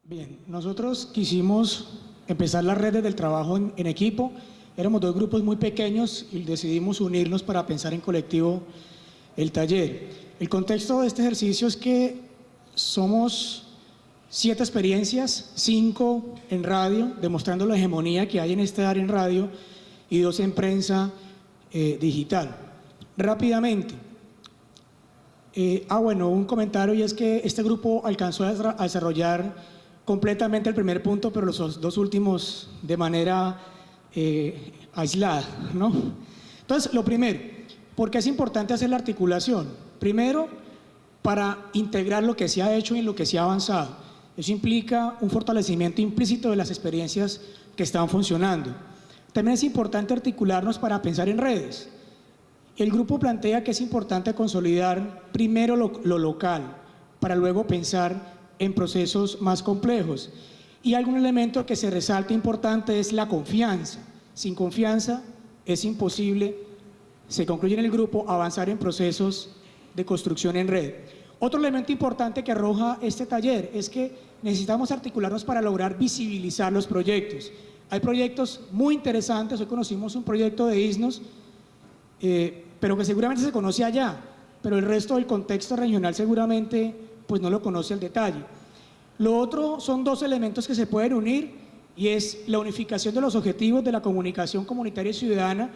Bien, nosotros quisimos empezar las redes del trabajo en equipo. Éramos dos grupos muy pequeños y decidimos unirnos para pensar en colectivo el taller. El contexto de este ejercicio es que somos 7 experiencias, 5 en radio, demostrando la hegemonía que hay en este área en radio, y 2 en prensa digital. Rápidamente. Bueno, un comentario, y es que este grupo alcanzó a desarrollar completamente el primer punto, pero los dos últimos de manera aislada, ¿no? Entonces, lo primero, ¿por qué es importante hacer la articulación? Primero, para integrar lo que se ha hecho y en lo que se ha avanzado. Eso implica un fortalecimiento implícito de las experiencias que están funcionando. También es importante articularnos para pensar en redes. El grupo plantea que es importante consolidar primero lo local, para luego pensar en procesos más complejos. Y algún elemento que se resalta importante es la confianza. Sin confianza es imposible, se concluye en el grupo, avanzar en procesos de construcción en red. Otro elemento importante que arroja este taller es que necesitamos articularnos para lograr visibilizar los proyectos. Hay proyectos muy interesantes. Hoy conocimos un proyecto de ISNOS, pero que seguramente se conoce allá, pero el resto del contexto regional seguramente pues no lo conoce al detalle. Lo otro son 2 elementos que se pueden unir, y es la unificación de los objetivos de la comunicación comunitaria y ciudadana,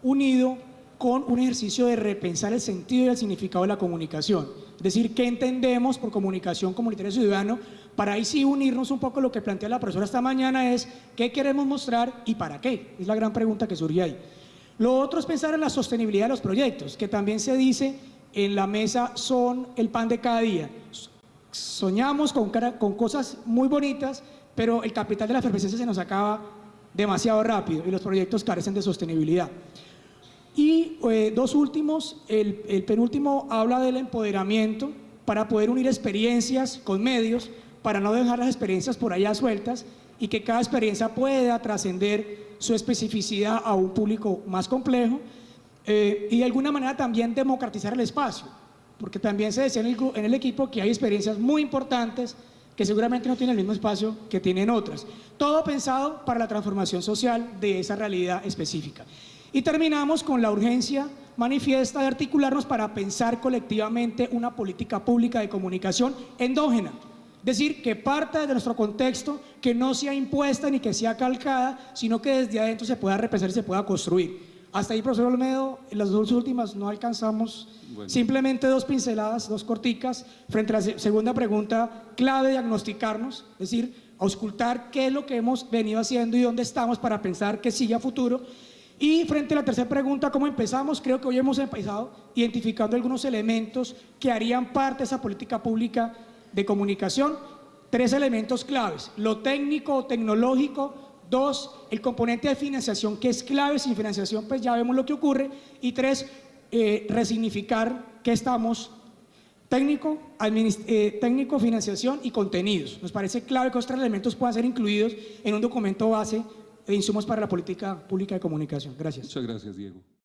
unido con un ejercicio de repensar el sentido y el significado de la comunicación. Es decir, ¿qué entendemos por comunicación comunitaria y ciudadana? Para ahí sí unirnos un poco. Lo que plantea la profesora esta mañana es ¿qué queremos mostrar y para qué? Es la gran pregunta que surge ahí. Lo otro es pensar en la sostenibilidad de los proyectos, que también se dice en la mesa son el pan de cada día. Soñamos con cosas muy bonitas, pero el capital de la efervescencia se nos acaba demasiado rápido y los proyectos carecen de sostenibilidad. Y 2 últimos, el penúltimo habla del empoderamiento para poder unir experiencias con medios, para no dejar las experiencias por allá sueltas, y que cada experiencia pueda trascender su especificidad a un público más complejo, y de alguna manera también democratizar el espacio, porque también se decía en el equipo que hay experiencias muy importantes que seguramente no tienen el mismo espacio que tienen otras. Todo pensado para la transformación social de esa realidad específica. Y terminamos con la urgencia manifiesta de articularnos para pensar colectivamente una política pública de comunicación endógena. Es decir, que parta de nuestro contexto, que no sea impuesta ni que sea calcada, sino que desde adentro se pueda repensar y se pueda construir. Hasta ahí, profesor Olmedo, en las 2 últimas no alcanzamos. Bueno. Simplemente 2 pinceladas, 2 corticas, frente a la segunda pregunta, clave diagnosticarnos, es decir, auscultar qué es lo que hemos venido haciendo y dónde estamos para pensar que sigue a futuro. Y frente a la tercera pregunta, ¿cómo empezamos? Creo que hoy hemos empezado identificando algunos elementos que harían parte de esa política pública de comunicación. 3 elementos claves: lo técnico o tecnológico, 2, el componente de financiación, que es clave. Sin financiación pues ya vemos lo que ocurre, y 3, resignificar qué estamos: técnico, financiación y contenidos. Nos parece clave que estos 3 elementos puedan ser incluidos en un documento base de insumos para la política pública de comunicación. Gracias. Muchas gracias, Diego.